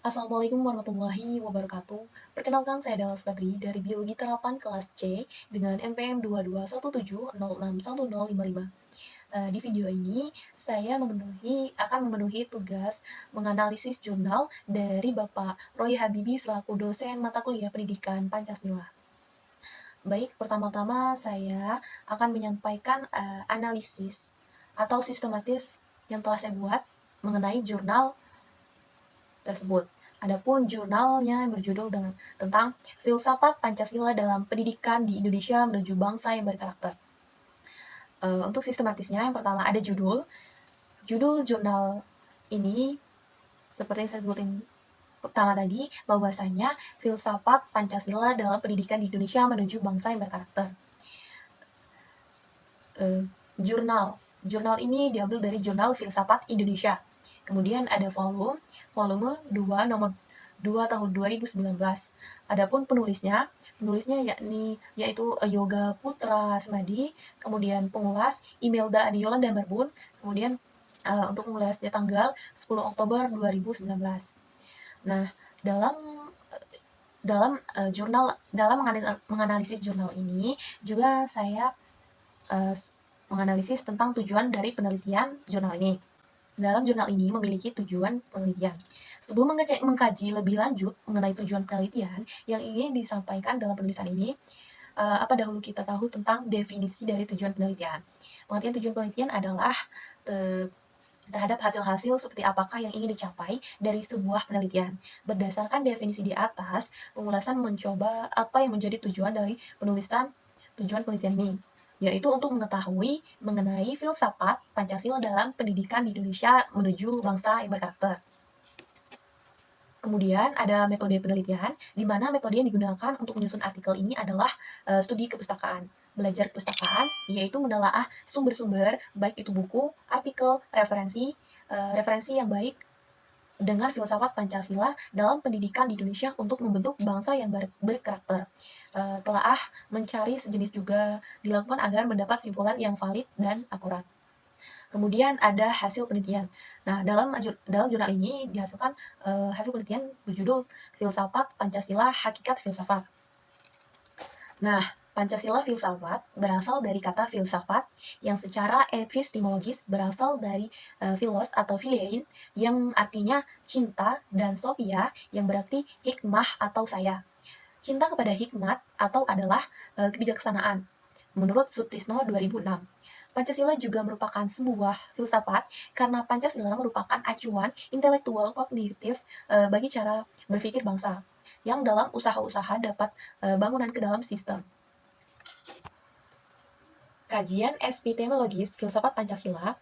Assalamualaikum warahmatullahi wabarakatuh. Perkenalkan, saya adalah Febri dari Biologi Terapan kelas C dengan NPM 2217061055. Di video ini, saya akan memenuhi tugas menganalisis jurnal dari Bapak Roy Habibi selaku dosen mata kuliah pendidikan Pancasila. Baik, pertama-tama saya akan menyampaikan analisis atau sistematis yang telah saya buat mengenai jurnal tersebut. Adapun jurnalnya berjudul tentang Filsafat Pancasila dalam Pendidikan di Indonesia Menuju Bangsa yang Berkarakter. Untuk sistematisnya, yang pertama ada judul. Judul jurnal ini, seperti yang saya sebutin pertama tadi, bahwasanya Filsafat Pancasila dalam Pendidikan di Indonesia Menuju Bangsa yang Berkarakter. Jurnal ini diambil dari Jurnal Filsafat Indonesia. Kemudian ada volume 2 nomor 2 tahun 2019. Adapun penulisnya yaitu Yoga Putra Semadi, kemudian pengulas Imelda Adiolan dan Barbun, kemudian untuk pengulasnya tanggal 10 Oktober 2019. Nah, dalam menganalisis jurnal ini juga saya menganalisis tentang tujuan dari penelitian jurnal ini. Dalam jurnal ini memiliki tujuan penelitian. Sebelum mengkaji lebih lanjut mengenai tujuan penelitian yang ingin disampaikan dalam penulisan ini, apa dahulu kita tahu tentang definisi dari tujuan penelitian. Pengertian tujuan penelitian adalah terhadap hasil-hasil seperti apakah yang ingin dicapai dari sebuah penelitian. Berdasarkan definisi di atas, pengulasan mencoba apa yang menjadi tujuan dari penulisan tujuan penelitian ini, yaitu untuk mengetahui mengenai filsafat Pancasila dalam pendidikan di Indonesia menuju bangsa yang berkarakter. Kemudian ada metode penelitian, di mana metode yang digunakan untuk menyusun artikel ini adalah studi kepustakaan. Belajar kepustakaan, yaitu menelaah sumber-sumber, baik itu buku, artikel, referensi yang baik dengan filsafat Pancasila dalam pendidikan di Indonesia untuk membentuk bangsa yang berkarakter. Telaah mencari sejenis juga dilakukan agar mendapat simpulan yang valid dan akurat. Kemudian ada hasil penelitian. Nah, dalam jurnal ini dihasilkan hasil penelitian berjudul Filsafat Pancasila Hakikat Filsafat. Nah, Pancasila filsafat berasal dari kata filsafat yang secara epistemologis berasal dari philos atau philein yang artinya cinta dan sophia yang berarti hikmah atau saya. Cinta kepada hikmat atau adalah kebijaksanaan. Menurut Sutisno 2006. Pancasila juga merupakan sebuah filsafat karena Pancasila merupakan acuan intelektual kognitif bagi cara berpikir bangsa yang dalam usaha-usaha dapat bangunan ke dalam sistem. Kajian epistemologis filsafat Pancasila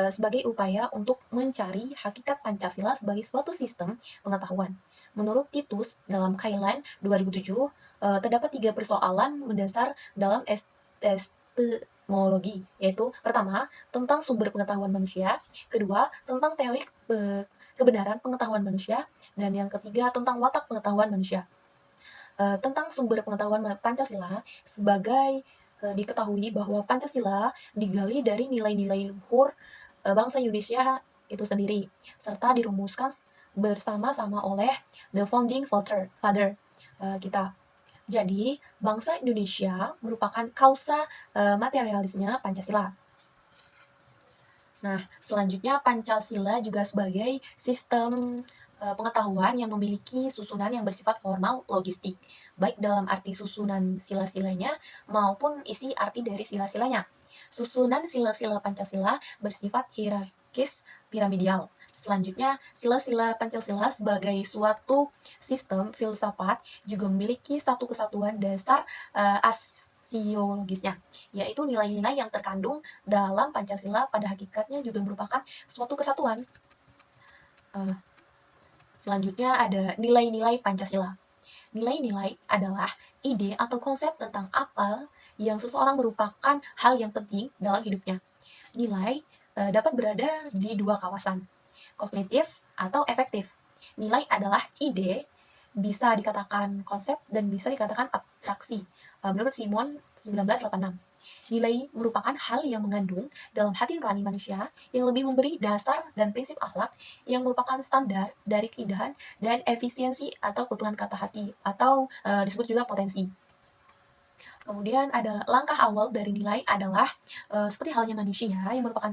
sebagai upaya untuk mencari hakikat Pancasila sebagai suatu sistem pengetahuan. Menurut Titus dalam Kailan 2007, terdapat 3 persoalan mendasar dalam epistemologi, yaitu pertama, tentang sumber pengetahuan manusia, kedua, tentang teori kebenaran pengetahuan manusia, dan yang ketiga, tentang watak pengetahuan manusia. Tentang sumber pengetahuan Pancasila sebagai diketahui bahwa Pancasila digali dari nilai-nilai luhur bangsa Indonesia itu sendiri, serta dirumuskan bersama-sama oleh the founding father kita. Jadi, bangsa Indonesia merupakan kausa materialisnya Pancasila. Nah, selanjutnya Pancasila juga sebagai sistem pengetahuan yang memiliki susunan yang bersifat formal logistik, baik dalam arti susunan sila-silanya maupun isi arti dari sila-silanya. Susunan sila-sila Pancasila bersifat hierarkis piramidal. Selanjutnya, sila-sila Pancasila sebagai suatu sistem filsafat juga memiliki satu kesatuan dasar aksiologisnya, yaitu nilai-nilai yang terkandung dalam Pancasila pada hakikatnya juga merupakan suatu kesatuan. Selanjutnya ada nilai-nilai Pancasila. Nilai-nilai adalah ide atau konsep tentang apa yang seseorang merupakan hal yang penting dalam hidupnya. Nilai dapat berada di 2 kawasan, kognitif atau efektif. Nilai adalah ide, bisa dikatakan konsep dan bisa dikatakan abstraksi. Menurut Simon 1986. Nilai merupakan hal yang mengandung dalam hati nurani manusia yang lebih memberi dasar dan prinsip akhlak yang merupakan standar dari keindahan dan efisiensi atau keutuhan kata hati atau disebut juga potensi. Kemudian ada langkah awal dari nilai adalah seperti halnya manusia yang merupakan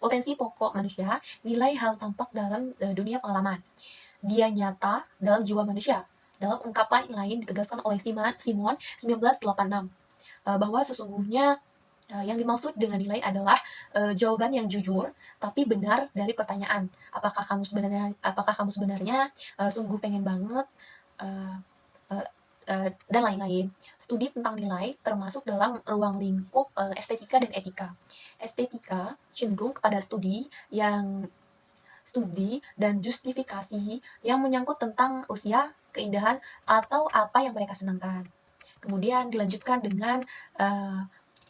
potensi pokok manusia, nilai hal tampak dalam dunia pengalaman. Dia nyata dalam jiwa manusia. Dalam ungkapan lain ditegaskan oleh Simon 1986 bahwa sesungguhnya yang dimaksud dengan nilai adalah jawaban yang jujur tapi benar dari pertanyaan. Apakah kamu sebenarnya sungguh pengen banget uh, uh, dan lain-lain. Studi tentang nilai termasuk dalam ruang lingkup estetika dan etika. Estetika cenderung kepada studi dan justifikasi yang menyangkut tentang usia, keindahan, atau apa yang mereka senangkan. Kemudian dilanjutkan dengan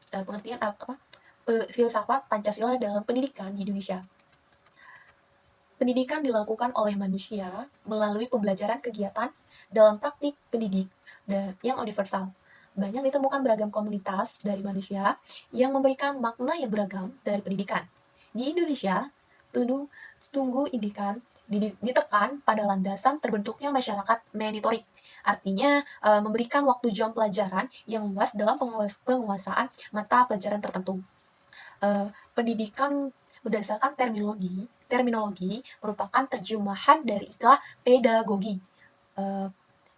pengertian filsafat Pancasila dalam pendidikan di Indonesia. Pendidikan dilakukan oleh manusia melalui pembelajaran kegiatan dalam praktik pendidik yang universal. Banyak ditemukan beragam komunitas dari manusia yang memberikan makna yang beragam dari pendidikan. Di Indonesia, tunggu indikan ditekan pada landasan terbentuknya masyarakat menitorik. Artinya memberikan waktu jam pelajaran yang luas dalam penguasaan mata pelajaran tertentu. Pendidikan berdasarkan terminologi merupakan terjemahan dari istilah pedagogi.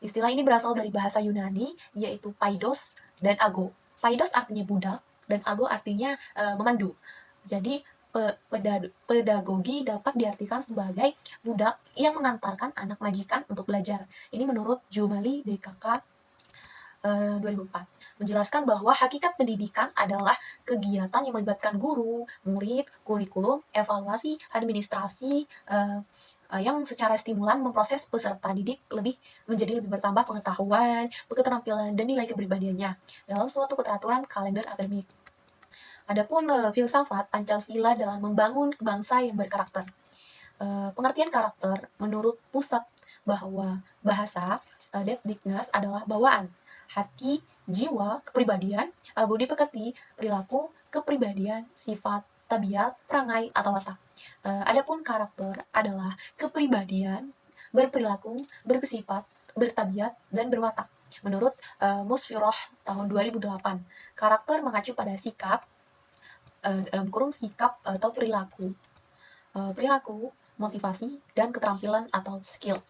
Istilah ini berasal dari bahasa Yunani, yaitu paidos dan ago. Paidos artinya budak, dan ago artinya memandu. Jadi, pedagogi dapat diartikan sebagai budak yang mengantarkan anak majikan untuk belajar. Ini menurut Jumali DKK 2004. Menjelaskan bahwa hakikat pendidikan adalah kegiatan yang melibatkan guru, murid, kurikulum, evaluasi, administrasi, yang secara stimulan memproses peserta didik menjadi lebih bertambah pengetahuan, keterampilan, dan nilai kepribadiannya dalam suatu keteraturan kalender akademik. Adapun filsafat Pancasila dalam membangun bangsa yang berkarakter. Pengertian karakter menurut Pusat bahwa bahasa Depdiknas adalah bawaan, hati, jiwa, kepribadian, budi pekerti, perilaku, kepribadian, sifat, tabiat, perangai, atau watak. Adapun karakter adalah kepribadian, berperilaku, bersifat, bertabiat, dan berwatak. Menurut Musfiroh tahun 2008, karakter mengacu pada sikap, dalam kurung sikap atau perilaku, motivasi, dan keterampilan atau skill.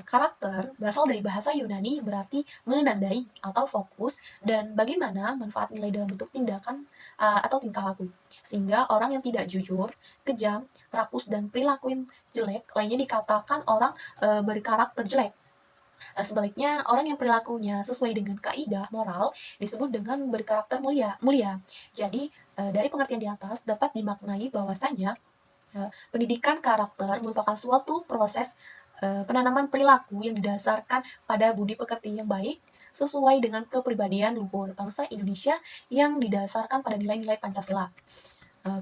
Karakter berasal dari bahasa Yunani berarti menandai atau fokus dan bagaimana manfaat nilai dalam bentuk tindakan atau tingkah laku. Sehingga orang yang tidak jujur, kejam, rakus, dan perilaku yang jelek lainnya dikatakan orang berkarakter jelek. Sebaliknya, orang yang perilakunya sesuai dengan kaidah moral disebut dengan berkarakter mulia. Jadi, dari pengertian di atas dapat dimaknai bahwasanya pendidikan karakter merupakan suatu proses penanaman perilaku yang didasarkan pada budi pekerti yang baik sesuai dengan kepribadian luhur bangsa Indonesia yang didasarkan pada nilai-nilai Pancasila.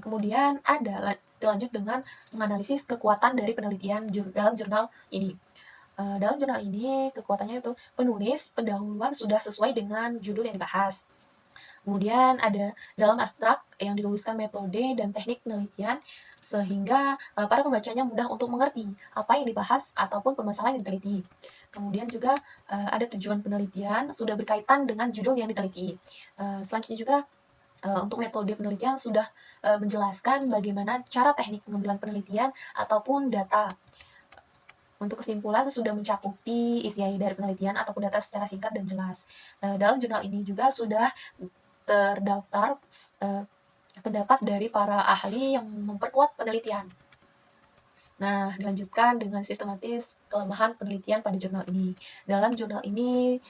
Kemudian dilanjut dengan menganalisis kekuatan dari penelitian dalam jurnal ini. Dalam jurnal ini kekuatannya itu penulis pendahuluan sudah sesuai dengan judul yang dibahas. Kemudian ada dalam abstrak yang dituliskan metode dan teknik penelitian sehingga para pembacanya mudah untuk mengerti apa yang dibahas ataupun permasalahan yang diteliti. Kemudian juga ada tujuan penelitian sudah berkaitan dengan judul yang diteliti. Selanjutnya juga untuk metode penelitian sudah menjelaskan bagaimana cara teknik pengambilan penelitian ataupun data. Untuk kesimpulan sudah mencakupi isi dari penelitian ataupun data secara singkat dan jelas. Dalam jurnal ini juga sudah terdaftar pendapat dari para ahli yang memperkuat penelitian. Nah, dilanjutkan dengan sistematis kelemahan penelitian pada jurnal ini. Dalam jurnal ini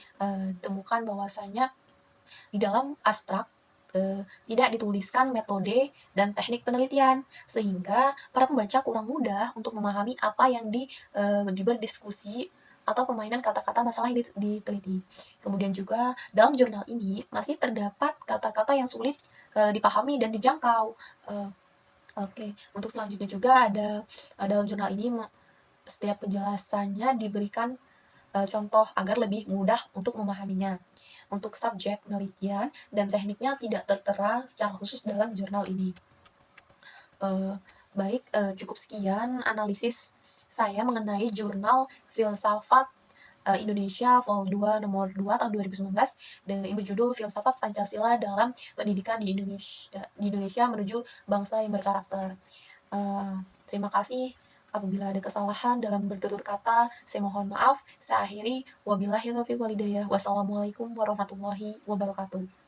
ditemukan bahwasanya di dalam abstrak tidak dituliskan metode dan teknik penelitian, sehingga para pembaca kurang mudah untuk memahami apa yang berdiskusi atau permainan kata-kata masalah yang diteliti. Kemudian juga dalam jurnal ini masih terdapat kata-kata yang sulit dipahami dan dijangkau. Oke, untuk selanjutnya juga ada dalam jurnal ini setiap penjelasannya diberikan contoh agar lebih mudah untuk memahaminya. Untuk subjek penelitian dan tekniknya tidak tertera secara khusus dalam jurnal ini. Baik, cukup sekian analisis saya mengenai jurnal Filsafat Indonesia Vol 2 nomor 2 tahun 2019 dengan berjudul Filsafat Pancasila dalam Pendidikan di Indonesia menuju Bangsa yang Berkarakter. Terima kasih. Apabila ada kesalahan dalam bertutur kata, saya mohon maaf. Saya akhiri. Wabillahi taufiq walhidayah. Wassalamualaikum warahmatullahi wabarakatuh.